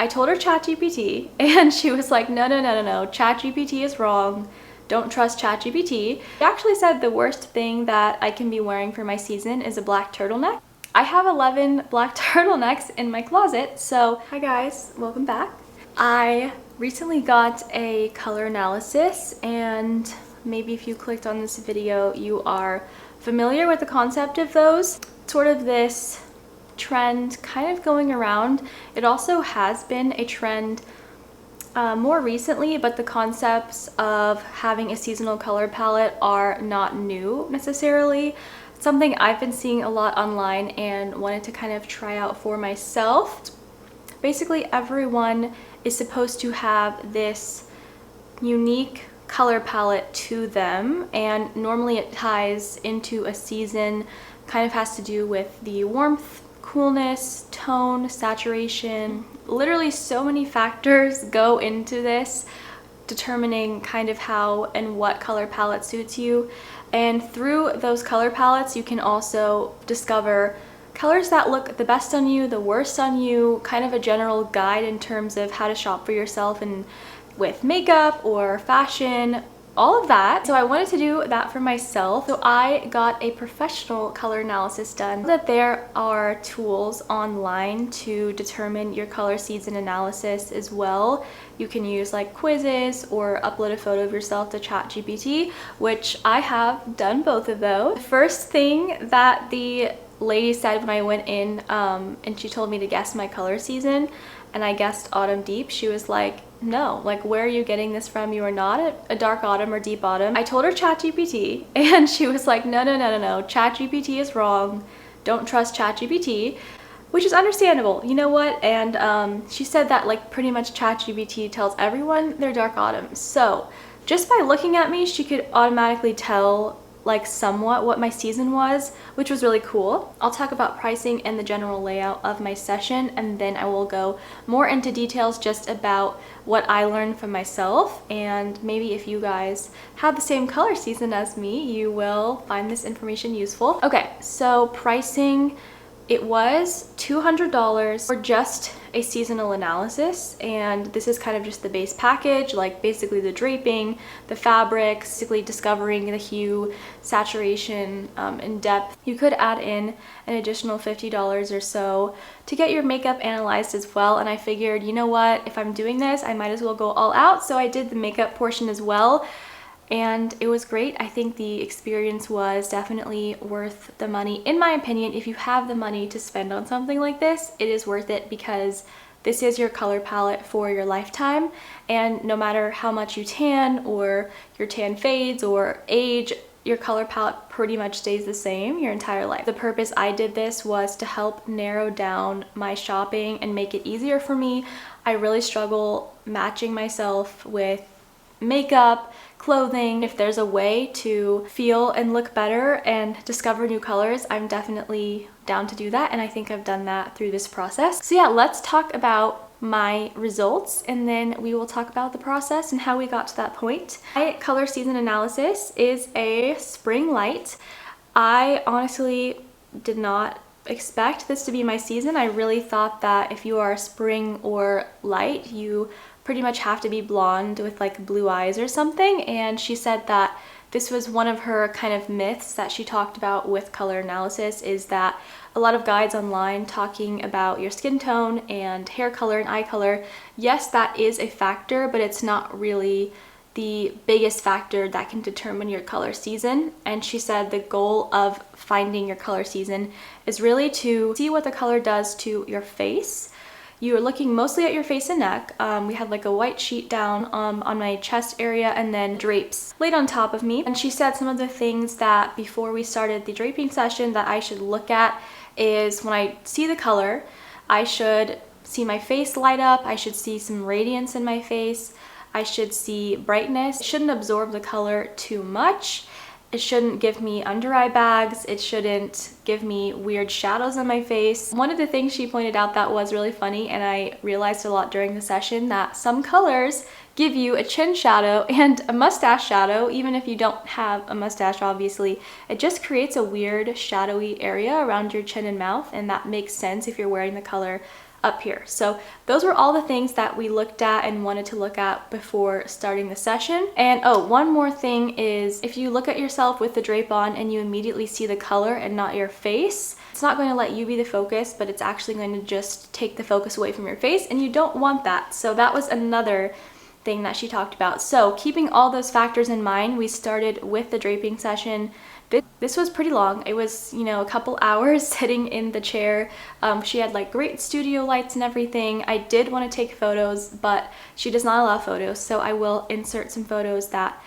I told her ChatGPT and she was like, no, ChatGPT is wrong. Don't trust ChatGPT. She actually said the worst thing that I can be wearing for my season is a black turtleneck. I have 11 black turtlenecks in my closet, so hi guys, welcome back. I recently got a color analysis, and maybe if you clicked on this video, you are familiar with the concept of those. Sort of this trend kind of going around. It also has been a trend more recently, but the concepts of having a seasonal color palette are not new necessarily. Something I've been seeing a lot online and wanted to kind of try out for myself. Basically, everyone is supposed to have this unique color palette to them, and normally it ties into a season, kind of has to do with the warmth, coolness, tone, saturation. Literally so many factors go into this, determining kind of how and what color palette suits you. And through those color palettes, you can also discover colors that look the best on you, the worst on you, kind of a general guide in terms of how to shop for yourself and with makeup or fashion, all of that. So I wanted to do that for myself. So I got a professional color analysis done. That there are tools online to determine your color season analysis as well. You can use like quizzes or upload a photo of yourself to ChatGPT, which I have done both of those. The first thing that the lady said when I went in and she told me to guess my color season, and I guessed autumn deep, she was like, no, like, where are you getting this from? You are not a dark autumn or deep autumn. I told her ChatGPT and she was like, no, ChatGPT is wrong. Don't trust ChatGPT, which is understandable. You know what? And she said that like pretty much ChatGPT tells everyone they're dark autumn. So just by looking at me, she could automatically tell like somewhat what my season was, which was really cool. I'll talk about pricing and the general layout of my session, and then I will go more into details just about what I learned from myself, and maybe if you guys have the same color season as me, you will find this information useful. Okay, so pricing, it was $200 for just a seasonal analysis, and this is kind of just the base package, like basically the draping, the fabric, basically discovering the hue, saturation, and depth. You could add in an additional $50 or so to get your makeup analyzed as well, and I figured, you know what, if I'm doing this, I might as well go all out, so I did the makeup portion as well. And it was great. I think the experience was definitely worth the money. In my opinion, if you have the money to spend on something like this, it is worth it, because this is your color palette for your lifetime. And no matter how much you tan or your tan fades or age, your color palette pretty much stays the same your entire life. The purpose I did this was to help narrow down my shopping and make it easier for me. I really struggle matching myself with makeup, clothing. If there's a way to feel and look better and discover new colors, I'm definitely down to do that, and I think I've done that through this process. So yeah, let's talk about my results, and then we will talk about the process and how we got to that point. My color season analysis is a spring light. I honestly did not expect this to be my season. I really thought that if you are spring or light, you pretty much have to be blonde with like blue eyes or something, and she said that this was one of her kind of myths that she talked about with color analysis, is that a lot of guides online talking about your skin tone and hair color and eye color, yes, that is a factor, but it's not really the biggest factor that can determine your color season. And she said the goal of finding your color season is really to see what the color does to your face. You're looking mostly at your face and neck. We had like a white sheet down on my chest area, and then drapes laid on top of me. And she said some of the things that before we started the draping session that I should look at is when I see the color, I should see my face light up, I should see some radiance in my face, I should see brightness. It shouldn't absorb the color too much. It shouldn't give me under eye bags. It shouldn't give me weird shadows on my face. One of the things she pointed out that was really funny, and I realized a lot during the session, that some colors give you a chin shadow and a mustache shadow. Even if you don't have a mustache, obviously, it just creates a weird shadowy area around your chin and mouth, and that makes sense if you're wearing the color up here. So those were all the things that we looked at and wanted to look at before starting the session. And oh, one more thing is if you look at yourself with the drape on and you immediately see the color and not your face, it's not going to let you be the focus, but it's actually going to just take the focus away from your face, and you don't want that. So that was another thing that she talked about. So keeping all those factors in mind, we started with the draping session. This was pretty long. It was, you know, a couple hours sitting in the chair. She had like great studio lights and everything. I did want to take photos, but she does not allow photos. So I will insert some photos that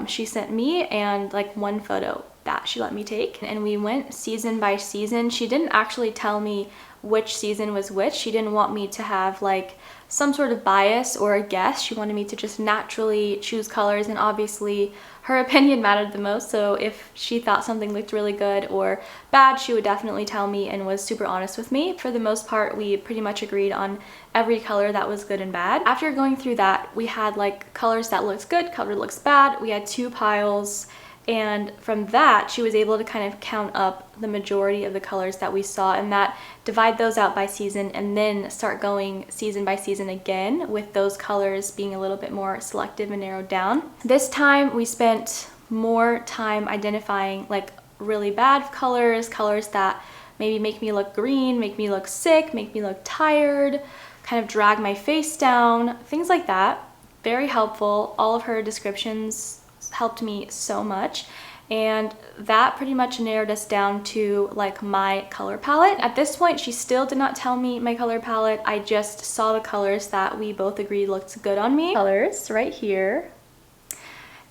she sent me and like one photo that she let me take. And we went season by season. She didn't actually tell me which season was which. She didn't want me to have like some sort of bias or a guess. She wanted me to just naturally choose colors, and obviously her opinion mattered the most. So if she thought something looked really good or bad, she would definitely tell me and was super honest with me. For the most part, we pretty much agreed on every color that was good and bad. After going through that, we had like colors that looks good, color looks bad. We had 2 piles. And from that, she was able to kind of count up the majority of the colors that we saw, and that divide those out by season and then start going season by season again with those colors being a little bit more selective and narrowed down. This time we spent more time identifying like really bad colors, colors that maybe make me look green, make me look sick, make me look tired, kind of drag my face down, things like that. Very helpful. All of her descriptions helped me so much, and that pretty much narrowed us down to like my color palette. At this point, she still did not tell me my color palette. I just saw the colors that we both agreed looked good on me. Colors right here.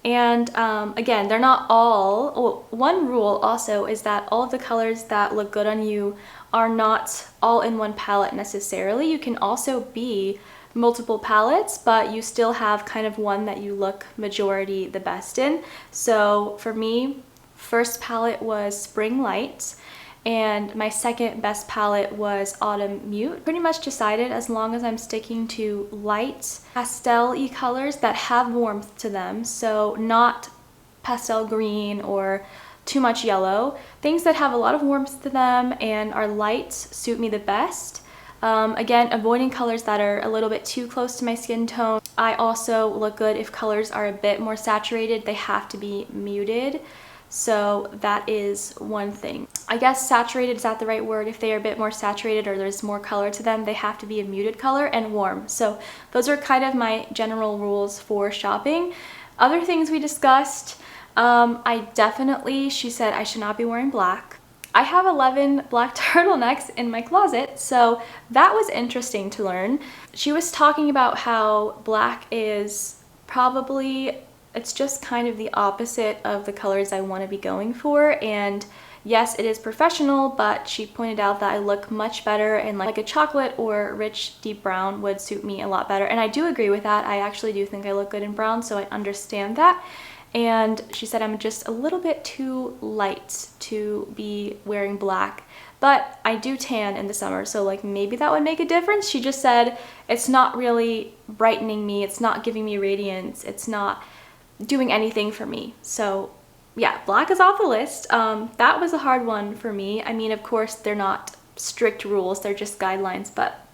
And again, they're not all, well, one rule also is that all of the colors that look good on you are not all in one palette necessarily. You can also be multiple palettes, but you still have kind of one that you look majority the best in. So for me, first palette was Spring Light, and my second best palette was Autumn Mute. Pretty much decided as long as I'm sticking to light pastel-y colors that have warmth to them, so not pastel green or too much yellow. Things that have a lot of warmth to them and are light suit me the best. Again, avoiding colors that are a little bit too close to my skin tone. I also look good if colors are a bit more saturated. They have to be muted. So that is one thing. I guess saturated, is that the right word? If they are a bit more saturated or there's more color to them, they have to be a muted color and warm. So those are kind of my general rules for shopping. Other things we discussed, she said I should not be wearing black. I have 11 black turtlenecks in my closet, so that was interesting to learn. She was talking about how black is probably, it's just kind of the opposite of the colors I want to be going for, and yes, it is professional, but she pointed out that I look much better and like a chocolate or rich deep brown would suit me a lot better, and I do agree with that. I actually do think I look good in brown, so I understand that. And she said I'm just a little bit too light to be wearing black, but I do tan in the summer, so like maybe that would make a difference. She just said it's not really brightening me, it's not giving me radiance, it's not doing anything for me. So yeah, black is off the list. That was a hard one for me. I mean, of course, they're not strict rules, they're just guidelines, but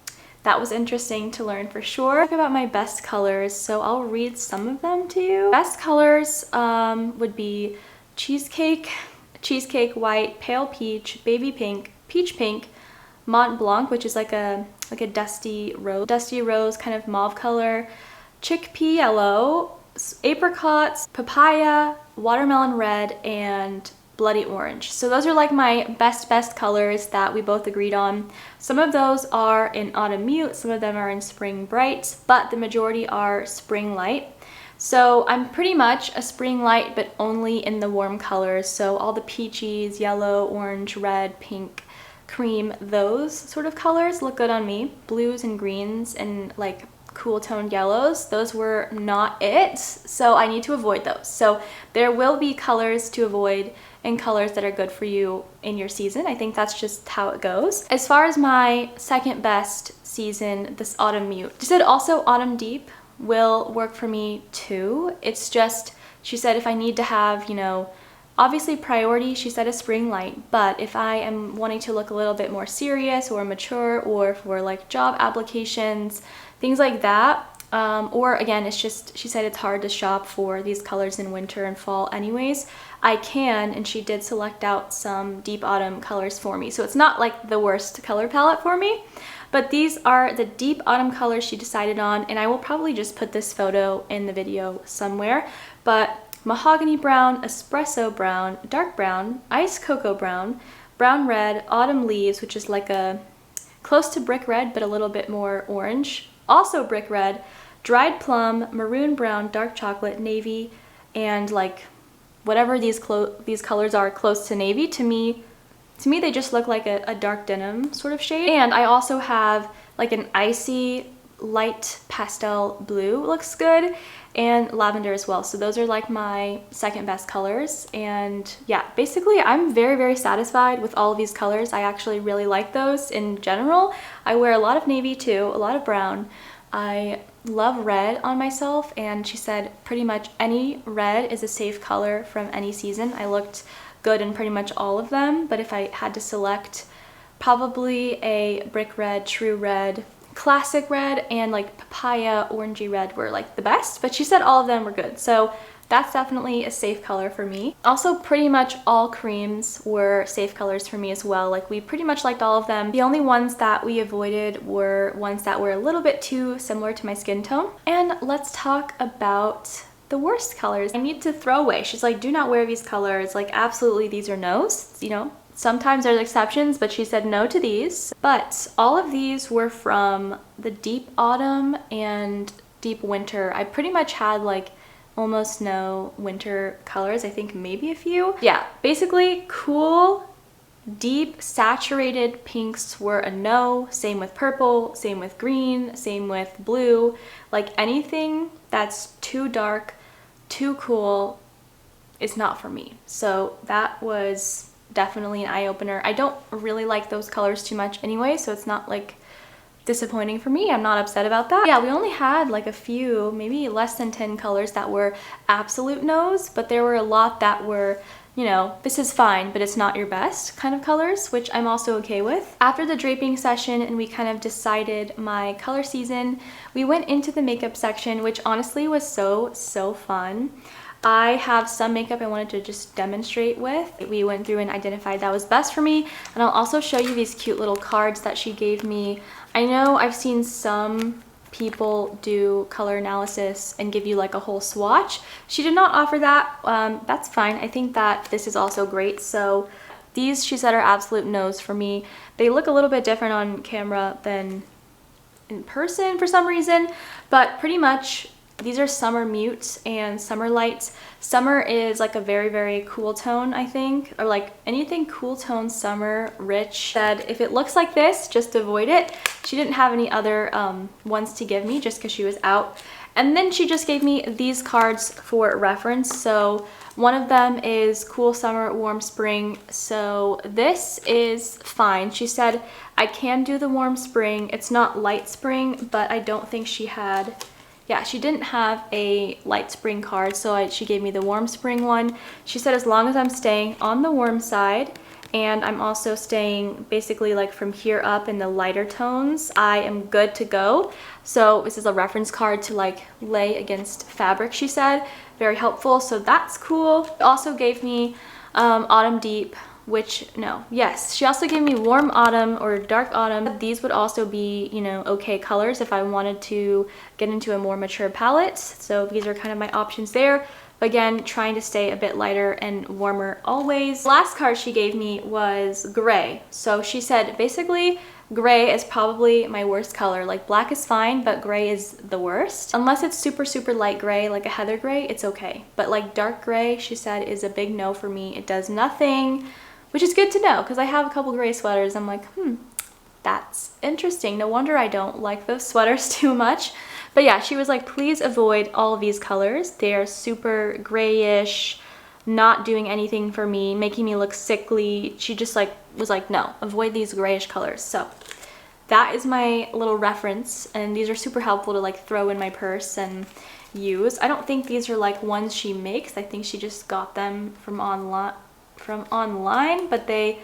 that was interesting to learn for sure. Talk about my best colors, so I'll read some of them to you. Best colors would be cheesecake, white, pale peach, baby pink, peach pink, Mont Blanc, which is like a dusty rose kind of mauve color, chickpea yellow, apricots, papaya, watermelon red, and bloody orange. So those are like my best colors that we both agreed on. Some of those are in Autumn Mute, some of them are in Spring Bright, but the majority are Spring Light. So I'm pretty much a Spring Light, but only in the warm colors. So all the peaches, yellow, orange, red, pink, cream, those sort of colors look good on me. Blues and greens and like cool toned yellows, those were not it, so I need to avoid those. So there will be colors to avoid and colors that are good for you in your season. I think that's just how it goes. As far as my second best season, this Autumn Mute. She said also Autumn Deep will work for me too. It's just, she said if I need to have, you know, Obviously priority, she said, is spring light, but if I am wanting to look a little bit more serious or mature, or for like job applications, things like that, or again, it's just, she said it's hard to shop for these colors in winter and fall anyways, I can, and she did select out some deep autumn colors for me. So it's not like the worst color palette for me, but these are the deep autumn colors she decided on, and I will probably just put this photo in the video somewhere. But mahogany brown, espresso brown, dark brown, ice cocoa brown, brown red, autumn leaves, which is like a close to brick red but a little bit more orange, also brick red, dried plum, maroon brown, dark chocolate, navy, and like whatever these colors are close to navy. To me they just look like a dark denim sort of shade. And I also have like an icy light pastel blue, looks good, and lavender as well. So those are like my second best colors. And yeah, basically I'm very satisfied with all of these colors. I actually really like those in general. I wear a lot of navy too, a lot of brown. I love red on myself, and she said pretty much any red is a safe color from any season. I looked good in pretty much all of them, but if I had to select, probably a brick red, true red, classic red, and like papaya orangey red were like the best, but she said all of them were good, so that's definitely a safe color for me. Also, pretty much all creams were safe colors for me as well. Like, we pretty much liked all of them. The only ones that we avoided were ones that were a little bit too similar to my skin tone. And let's talk about the worst colors I need to throw away. She's like, do not wear these colors. Like, absolutely, these are no's, you know. Sometimes there's exceptions, but she said no to these. But all of these were from the deep autumn and deep winter. I pretty much had like almost no winter colors. I think maybe a few. Yeah, basically cool, deep, saturated pinks were a no. Same with purple, same with green, same with blue. Like, anything that's too dark, too cool is not for me. So that was definitely an eye-opener. I don't really like those colors too much anyway, so it's not like disappointing for me. I'm not upset about that. Yeah, we only had like a few, maybe less than 10 colors that were absolute no's, but there were a lot that were, you know, this is fine, but it's not your best kind of colors, which I'm also okay with. After the draping session and we kind of decided my color season, we went into the makeup section, which honestly was so fun. I have some makeup I wanted to just demonstrate with. We went through and identified that was best for me, and I'll also show you these cute little cards that she gave me. I know I've seen some people do color analysis and give you like a whole swatch. She did not offer that. That's fine. I think that this is also great. So these, she said, are absolute no's for me. They look a little bit different on camera than in person for some reason, but pretty much these are Summer Mute and Summer Light. Summer is like a very cool tone, I think, or like anything cool tone, summer, rich. Said if it looks like this, just avoid it. She didn't have any other ones to give me just because she was out. And then she just gave me these cards for reference. So one of them is cool summer, warm spring. So this is fine. She said I can do the warm spring. It's not light spring, but I don't think she had... Yeah, she didn't have a light spring card, so she gave me the warm spring one. She said as long as I'm staying on the warm side and I'm also staying basically like from here up in the lighter tones, I am good to go. So this is a reference card to like lay against fabric, she said. Very helpful, so that's cool. She also gave me Autumn Deep, which, no, yes, she also gave me Warm Autumn or Dark Autumn. These would also be, you know, okay colors if I wanted to get into a more mature palette. So these are kind of my options there. But again, trying to stay a bit lighter and warmer always. The last card she gave me was gray. So she said basically gray is probably my worst color. Like, black is fine, but gray is the worst. Unless it's super light gray, like a heather gray, it's okay. But like dark gray, she said, is a big no for me. It does nothing. Which is good to know, because I have a couple gray sweaters. I'm like, that's interesting. No wonder I don't like those sweaters too much. But yeah, she was like, please avoid all of these colors. They are super grayish, not doing anything for me, making me look sickly. She just like was like, no, avoid these grayish colors. So that is my little reference, and these are super helpful to like throw in my purse and use. I don't think these are like ones she makes. I think she just got them from online, but they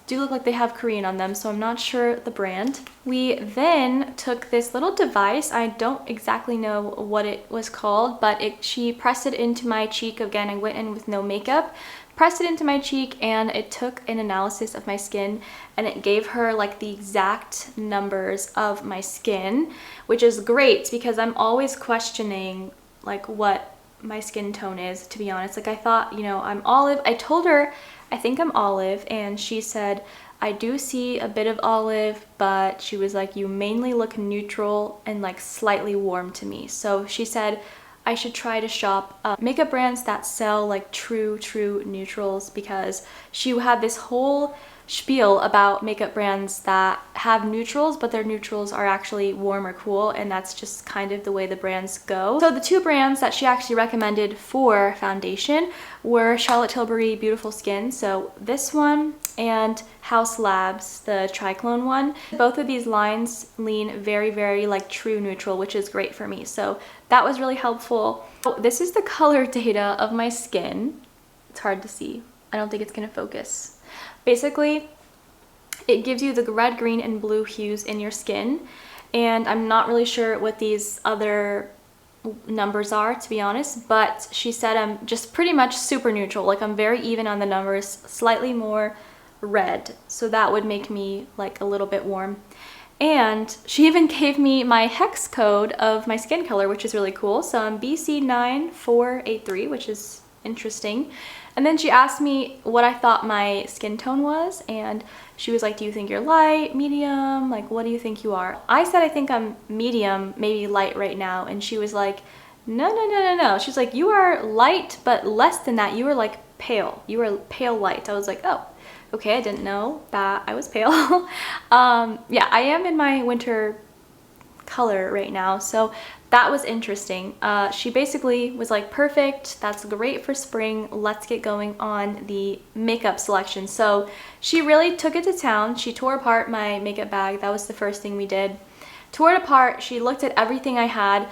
do look like they have Korean on them, so I'm not sure the brand. We then took this little device. I don't exactly know what it was called, but she pressed it into my cheek. Again, I went in with no makeup, pressed it into my cheek, and it took an analysis of my skin, and it gave her like the exact numbers of my skin, which is great because I'm always questioning like what my skin tone is, to be honest. Like I thought, you know, I'm olive. I told her I think I'm olive, and she said I do see a bit of olive, but she was like, you mainly look neutral and like slightly warm to me. So she said I should try to shop makeup brands that sell like true neutrals, because she had this whole spiel about makeup brands that have neutrals, but their neutrals are actually warm or cool, and that's just kind of the way the brands go. So the two brands that she actually recommended for foundation were Charlotte Tilbury Beautiful Skin, so this one, and House Labs, the Triclone one. Both of these lines lean very like true neutral, which is great for me, so that was really helpful. This is the color data of my skin. It's hard to see. I don't think it's gonna focus. Basically, it gives you the red, green, and blue hues in your skin, and I'm not really sure what these other numbers are, to be honest, but she said I'm just pretty much super neutral. Like I'm very even on the numbers, slightly more red, so that would make me like a little bit warm. And she even gave me my hex code of my skin color, which is really cool. So I'm BC9483, which is interesting. And then she asked me what I thought my skin tone was, and she was like, do you think you're light, medium, like what do you think you are? I said I think I'm medium, maybe light right now, and she was like, no. She's like, you are light, but less than that, you were like pale. You were pale light. I was like, oh, okay, I didn't know that I was pale. Yeah, I am in my winter color right now, so that was interesting. She basically was like, perfect, that's great for spring, let's get going on the makeup selection. So she really took it to town. She tore apart my makeup bag. That was the first thing we did. Tore it apart. She looked at everything I had.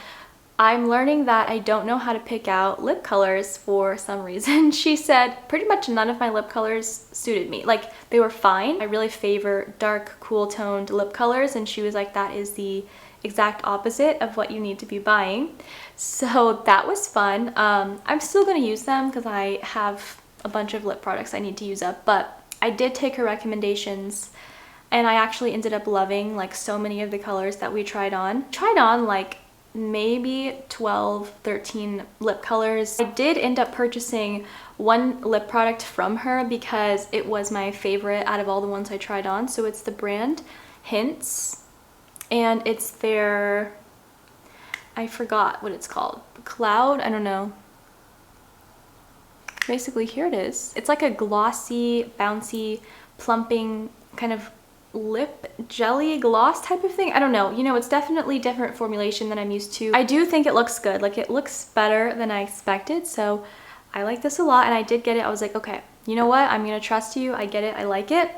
I'm learning that I don't know how to pick out lip colors for some reason. She said pretty much none of my lip colors suited me. Like they were fine. I really favor dark, cool toned lip colors, and she was like, that is the exact opposite of what you need to be buying. So that was fun. I'm still going to use them because I have a bunch of lip products I need to use up, but I did take her recommendations, and I actually ended up loving like so many of the colors that we tried on. Like maybe 12, 13 lip colors. I did end up purchasing one lip product from her because it was my favorite out of all the ones I tried on. So it's the brand Hints, and it's their, I forgot what it's called, Cloud, I don't know. Basically, here it is. It's like a glossy, bouncy, plumping kind of lip jelly gloss type of thing. I don't know, you know, it's definitely different formulation than I'm used to. I do think it looks good. Like it looks better than I expected, so I like this a lot, and I did get it. I was like, okay, you know what, I'm gonna trust you. I get it, I like it.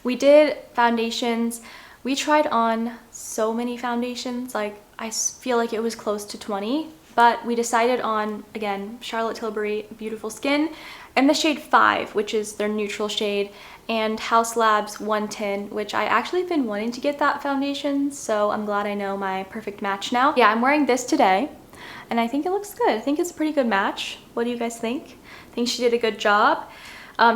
We did foundations. We tried on so many foundations, like I feel like it was close to 20, but we decided on, again, Charlotte Tilbury Beautiful Skin and the shade 5, which is their neutral shade, and House Labs 110, which I actually have been wanting to get that foundation, so I'm glad I know my perfect match now. Yeah, I'm wearing this today, and I think it looks good. I think it's a pretty good match. What do you guys think? I think she did a good job.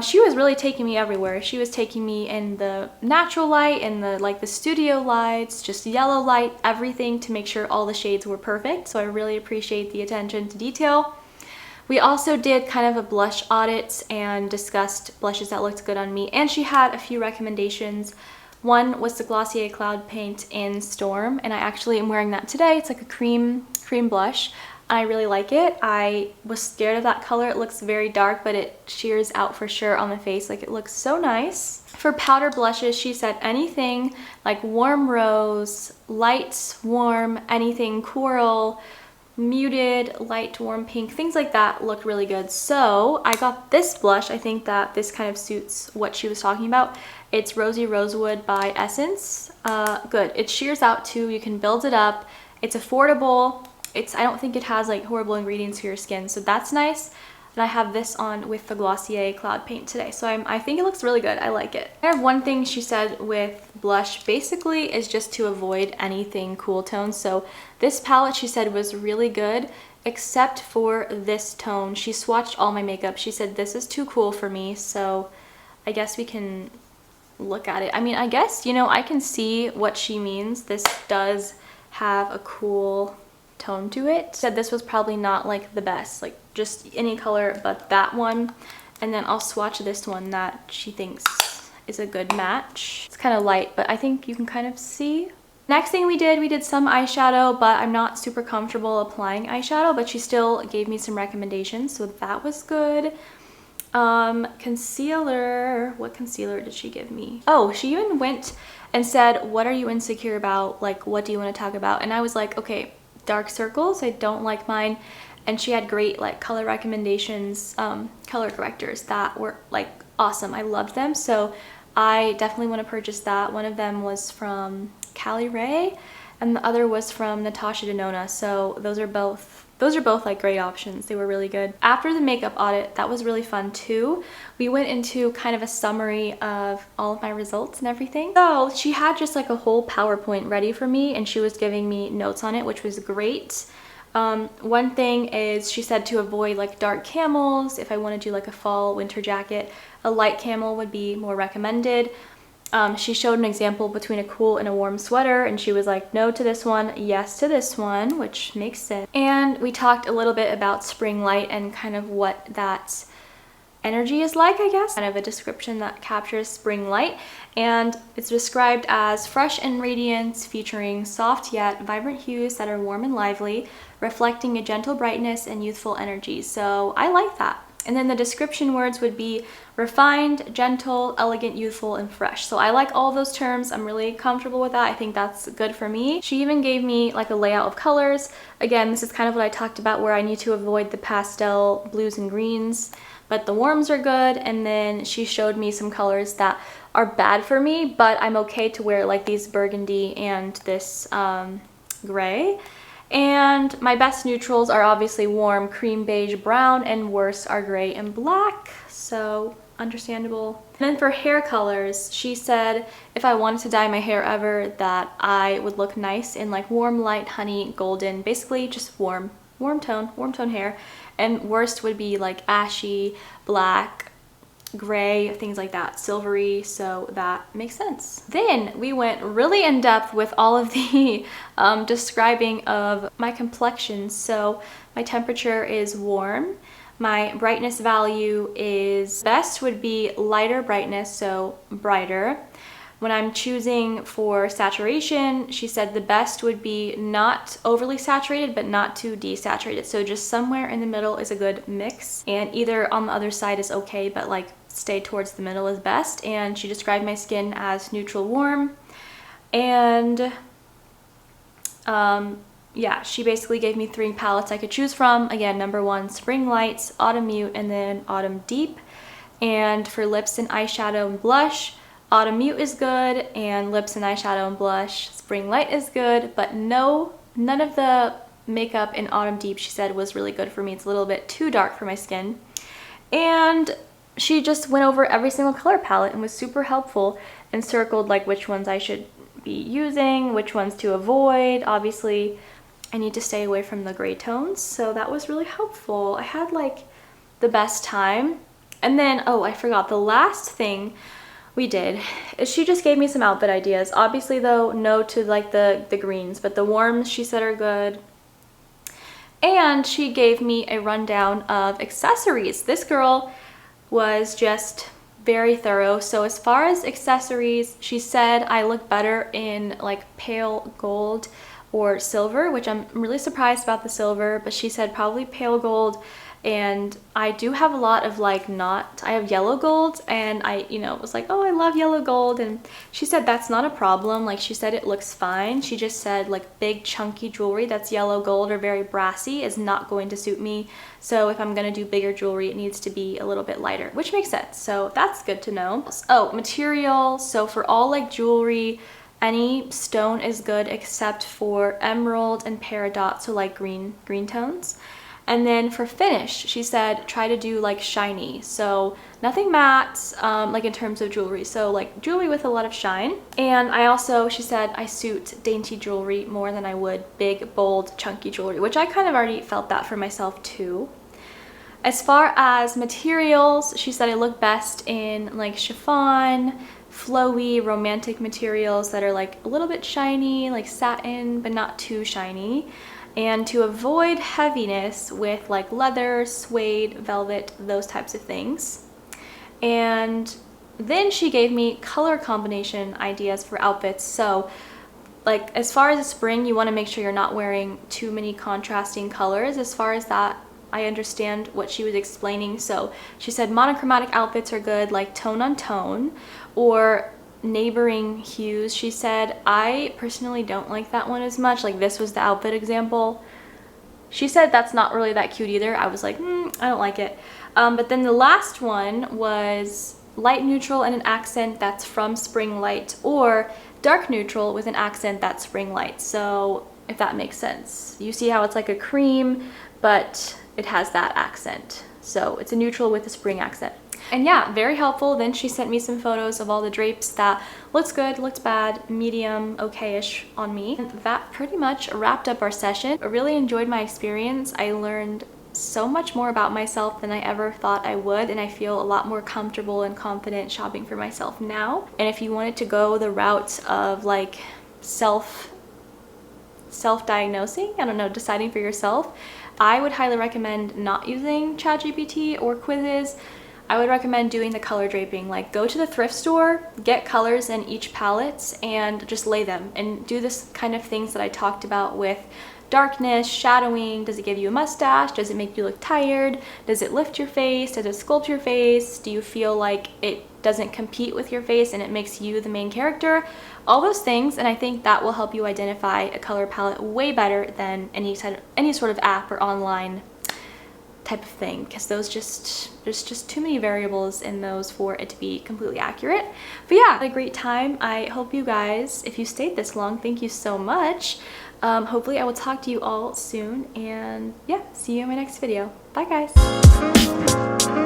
She was really taking me everywhere. She was taking me in the natural light, in the studio lights, just yellow light, everything to make sure all the shades were perfect. So I really appreciate the attention to detail. We also did kind of a blush audit and discussed blushes that looked good on me. And she had a few recommendations. One was the Glossier Cloud Paint in Storm, and I actually am wearing that today. It's like a cream blush. I really like it. I was scared of that color. It looks very dark, but it sheers out for sure on the face. Like, it looks so nice. For powder blushes, she said anything like warm rose, light warm, anything coral, muted, light to warm pink, things like that look really good. So I got this blush. I think that this kind of suits what she was talking about. It's Rosy Rosewood by Essence. Good. It shears out too. You can build it up. It's affordable. I don't think it has like horrible ingredients for your skin, so that's nice. And I have this on with the Glossier Cloud Paint today, so I think it looks really good. I like it. I have one thing she said with blush basically is just to avoid anything cool tones. So this palette she said was really good except for this tone. She swatched all my makeup. She said this is too cool for me, so I guess we can look at it. I mean, I guess, you know, I can see what she means. This does have a cool tone to it. Said this was probably not like the best, like just any color but that one. And then I'll swatch this one that she thinks is a good match. It's kind of light, but I think you can kind of see. Next thing we did some eyeshadow, but I'm not super comfortable applying eyeshadow, but she still gave me some recommendations, so that was good. Concealer, what concealer did she give me? Oh, she even went and said, what are you insecure about? Like, what do you want to talk about? And I was like, okay, dark circles, I don't like mine. And she had great like color recommendations, color correctors that were like awesome. I loved them, so I definitely want to purchase that. One of them was from Copyri and the other was from Natasha Denona, so those are both like great options. They were really good. After the makeup audit, that was really fun too. We went into kind of a summary of all of my results and everything. So she had just like a whole PowerPoint ready for me and she was giving me notes on it, which was great. One thing is she said to avoid like dark camels. If I want to do like a fall winter jacket, a light camel would be more recommended. She showed an example between a cool and a warm sweater and she was like, no to this one, yes to this one, which makes sense. And we talked a little bit about spring light and kind of what that energy is like, I guess. Kind of a description that captures spring light, and it's described as fresh and radiant, featuring soft yet vibrant hues that are warm and lively, reflecting a gentle brightness and youthful energy. So I like that. And then the description words would be refined, gentle, elegant, youthful, and fresh. So I like all those terms. I'm really comfortable with that. I think that's good for me. She even gave me like a layout of colors. Again, this is kind of what I talked about where I need to avoid the pastel blues and greens, but the warms are good. And then she showed me some colors that are bad for me, but I'm okay to wear, like these burgundy and this gray. And my best neutrals are obviously warm, cream, beige, brown, and worst are gray and black, so understandable. And then for hair colors, she said if I wanted to dye my hair ever that I would look nice in like warm, light, honey, golden, basically just warm tone hair. And worst would be like ashy, black, gray, things like that, silvery, so that makes sense. Then we went really in depth with all of the describing of my complexion. So my temperature is warm, my brightness value is best would be lighter brightness, so brighter. When I'm choosing for saturation, she said the best would be not overly saturated but not too desaturated, so just somewhere in the middle is a good mix, and either on the other side is okay, but like stay towards the middle is best. And she described my skin as neutral warm, and yeah, she basically gave me 3 palettes I could choose from. Again, number 1 spring lights, autumn mute, and then autumn deep. And for lips and eyeshadow and blush, autumn mute is good, and lips and eyeshadow and blush, spring light is good, but none of the makeup in autumn deep she said was really good for me. It's a little bit too dark for my skin. And she just went over every single color palette and was super helpful and circled like which ones I should be using, which ones to avoid. Obviously, I need to stay away from the gray tones, so that was really helpful. I had like the best time. And then, oh, I forgot, the last thing we did is she just gave me some outfit ideas. Obviously though, no to like the greens, but the warms she said are good. And she gave me a rundown of accessories. This girl was just very thorough. So as far as accessories, she said I look better in like pale gold or silver, which I'm really surprised about the silver, but she said probably pale gold And I do have a lot of like I have yellow gold, and I, was like, oh, I love yellow gold. And she said that's not a problem. Like, she said it looks fine. She just said like big chunky jewelry that's yellow gold or very brassy is not going to suit me. So if I'm going to do bigger jewelry, it needs to be a little bit lighter, which makes sense. So that's good to know. Oh, material. So for all like jewelry, any stone is good except for emerald and peridot, so like green tones. And then for finish, she said try to do like shiny, so nothing matte, like in terms of jewelry, so like jewelry with a lot of shine. And she said I suit dainty jewelry more than I would big, bold, chunky jewelry, which I kind of already felt that for myself too. As far as materials, she said I look best in like chiffon, flowy, romantic materials that are like a little bit shiny, like satin, but not too shiny. And to avoid heaviness with like leather, suede, velvet, those types of things. And then she gave me color combination ideas for outfits. So like as far as the spring, you want to make sure you're not wearing too many contrasting colors. As far as that, I understand what she was explaining. So she said monochromatic outfits are good, like tone on tone, or neighboring hues. She said I personally don't like that one as much. Like this was the outfit example. She said that's not really that cute either. I was like, I don't like it. But then the last one was light neutral and an accent that's from spring light, or dark neutral with an accent that's spring light. So if that makes sense, you see how it's like a cream but it has that accent, so it's a neutral with a spring accent. And yeah, very helpful. Then she sent me some photos of all the drapes that looks good, looks bad, medium, okay-ish on me. And that pretty much wrapped up our session. I really enjoyed my experience. I learned so much more about myself than I ever thought I would, and I feel a lot more comfortable and confident shopping for myself now. And if you wanted to go the route of like self-diagnosing, I don't know, deciding for yourself, I would highly recommend not using ChatGPT or quizzes. I would recommend doing the color draping. Like go to the thrift store, get colors in each palette and just lay them, and do this kind of things that I talked about with darkness, shadowing. Does it give you a mustache? Does it make you look tired? Does it lift your face? Does it sculpt your face? Do you feel like it doesn't compete with your face and it makes you the main character? All those things, and I think that will help you identify a color palette way better than any sort of app or online type of thing, because there's just too many variables in those for it to be completely accurate. But yeah, I had a great time. I hope you guys, if you stayed this long, thank you so much. Hopefully I will talk to you all soon, and yeah, see you in my next video. Bye guys.